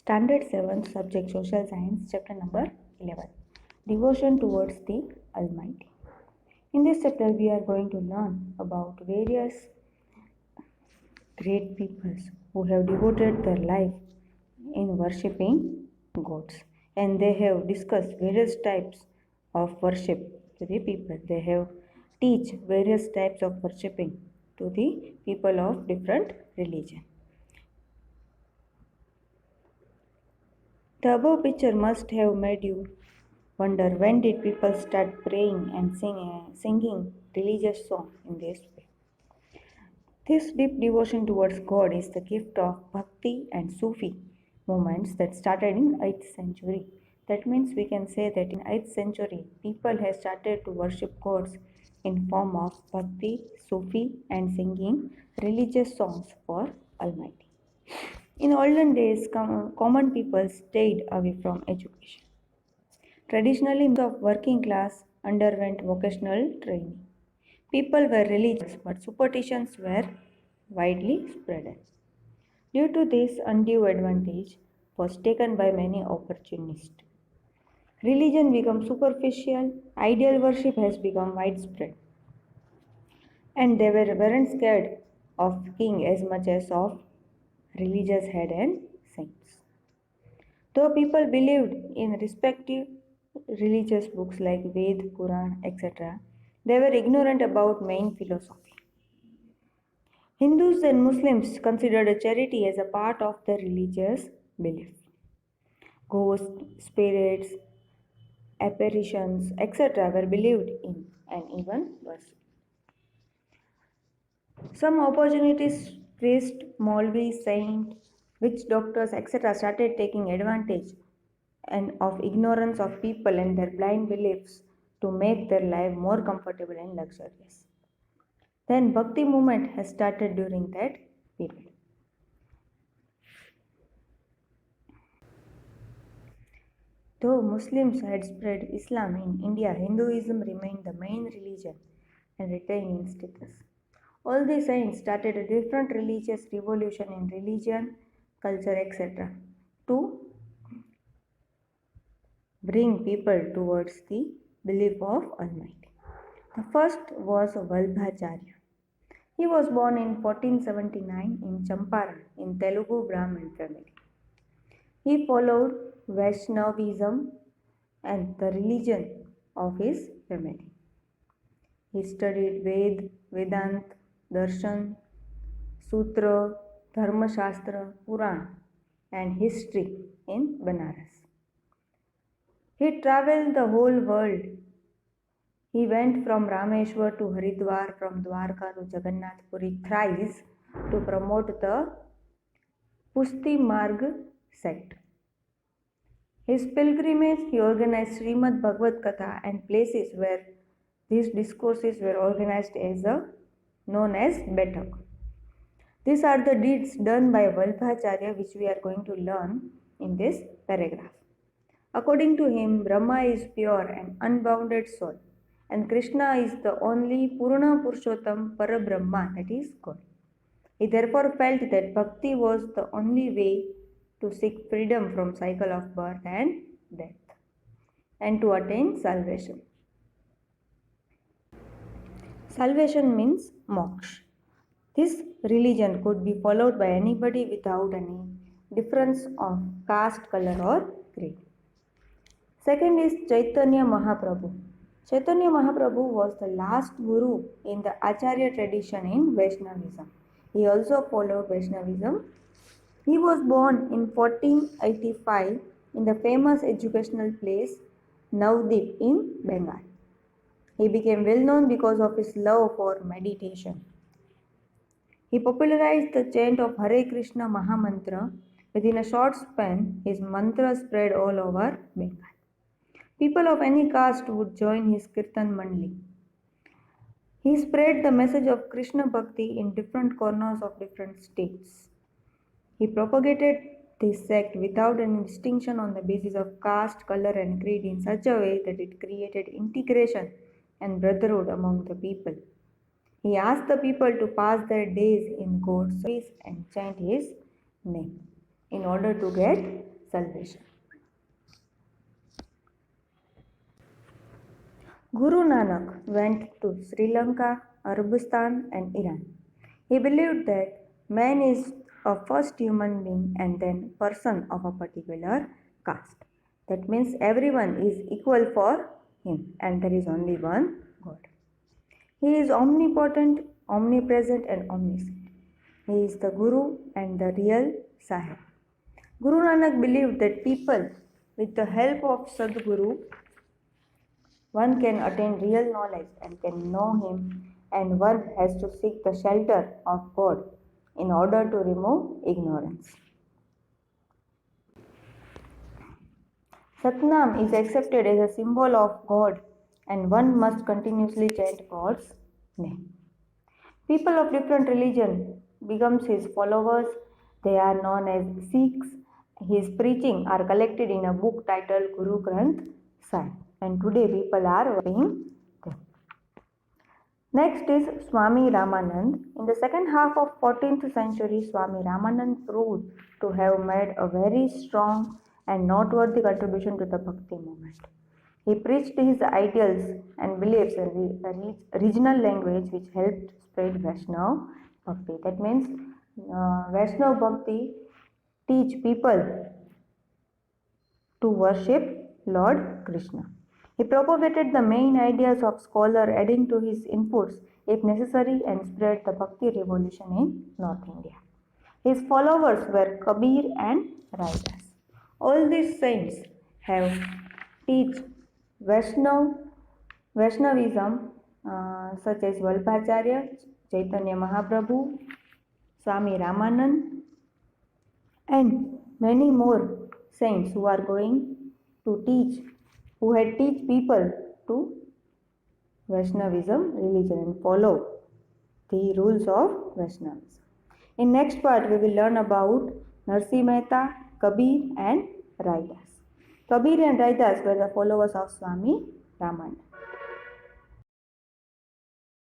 Standard 7, Subject Social Science, Chapter number 11, Devotion towards the Almighty. In this chapter, we are going to learn about various great peoples who have devoted their life in worshipping gods, and they have discussed various types of worship to the people. They have teach various types of worshipping to the people of different religion. The above picture must have made you wonder, when did people start praying and singing religious songs in this way? This deep devotion towards God is the gift of Bhakti and Sufi movements that started in 8th century. That means we can say that in 8th century, people have started to worship gods in form of Bhakti, Sufi and singing religious songs for Almighty. In olden days, common people stayed away from education. Traditionally, most of working class underwent vocational training. People were religious, but superstitions were widely spread. Due to this, undue advantage was taken by many opportunists. Religion became superficial, ideal worship has become widespread, and they weren't scared of king as much as of religious head and saints. Though people believed in respective religious books like Ved, Quran, etc., they were ignorant about main philosophy. Hindus and Muslims considered charity as a part of their religious belief. Ghosts, spirits, apparitions, etc., were believed in and even worshipped. Some opportunities priest, Maulvi, saint, witch doctors, etc., started taking advantage and of ignorance of people and their blind beliefs to make their life more comfortable and luxurious. Then Bhakti movement has started during that period. Though Muslims had spread Islam in India, Hinduism remained the main religion and retained its status. All these saints started a different religious revolution in religion, culture, etc. to bring people towards the belief of Almighty. The first was Vallabhacharya. He was born in 1479 in Champaran in Telugu Brahmin family. He followed Vaishnavism and the religion of his family. He studied Vedanta, Darshan, Sutra, Dharma Shastra, Puran and history in Banaras. He travelled the whole world. He went from Rameshwar to Haridwar, from Dwarka to Jagannath Puri thrice to promote the Pushti Marg sect. His pilgrimage, he organized Srimad Bhagavad Katha and places where these discourses were organized as known as Betak. These are the deeds done by Vallabhacharya which we are going to learn in this paragraph. According to him, Brahma is pure and unbounded soul, and Krishna is the only Purna Purushottam Parabrahma, that is God. He therefore felt that bhakti was the only way to seek freedom from cycle of birth and death and to attain salvation. Salvation means moksha. This religion could be followed by anybody without any difference of caste, color or creed. Second is Chaitanya Mahaprabhu. Chaitanya Mahaprabhu was the last guru in the Acharya tradition in Vaishnavism. He also followed Vaishnavism. He was born in 1485 in the famous educational place Navadip in Bengal. He became well known because of his love for meditation. He popularized the chant of Hare Krishna Mahamantra. Within a short span, his mantra spread all over Bengal. People of any caste would join his Kirtan Mandali. He spread the message of Krishna Bhakti in different corners of different states. He propagated this sect without any distinction on the basis of caste, color and creed in such a way that it created integration and brotherhood among the people. He asked the people to pass their days in God's service and chant his name in order to get salvation. Guru Nanak went to Sri Lanka, Arabistan, and Iran. He believed that man is a first human being and then person of a particular caste. That means everyone is equal for him and there is only one God. He is omnipotent, omnipresent, and omniscient. He is the Guru and the real Sahib. Guru Nanak believed that people, with the help of Sadguru, one can attain real knowledge and can know him, and one has to seek the shelter of God in order to remove ignorance. Satnam is accepted as a symbol of God, and one must continuously chant God's name. People of different religion becomes his followers. They are known as Sikhs. His preaching are collected in a book titled Guru Granth Sahib, and today people are worshipping them. Next is Swami Ramanand. In the second half of 14th century, Swami Ramanand proved to have made a very strong and noteworthy contribution to the Bhakti movement. He preached his ideals and beliefs in a regional language which helped spread Vaishnav Bhakti. That means Vaishnav Bhakti teach people to worship Lord Krishna. He propagated the main ideas of scholar, adding to his inputs if necessary, and spread the Bhakti revolution in North India. His followers were Kabir and Raidas. All these saints have teach Vaishnavism such as Vallabhacharya, Chaitanya Mahaprabhu, Swami Ramanand, and many more saints who are going to teach, who had teach people to Vaishnavism religion and follow the rules of Vaishnavism. In next part, we will learn about Narsi Mehta, Kabir and Raidas. Kabir and Raidas were the followers of Swami Ramanand.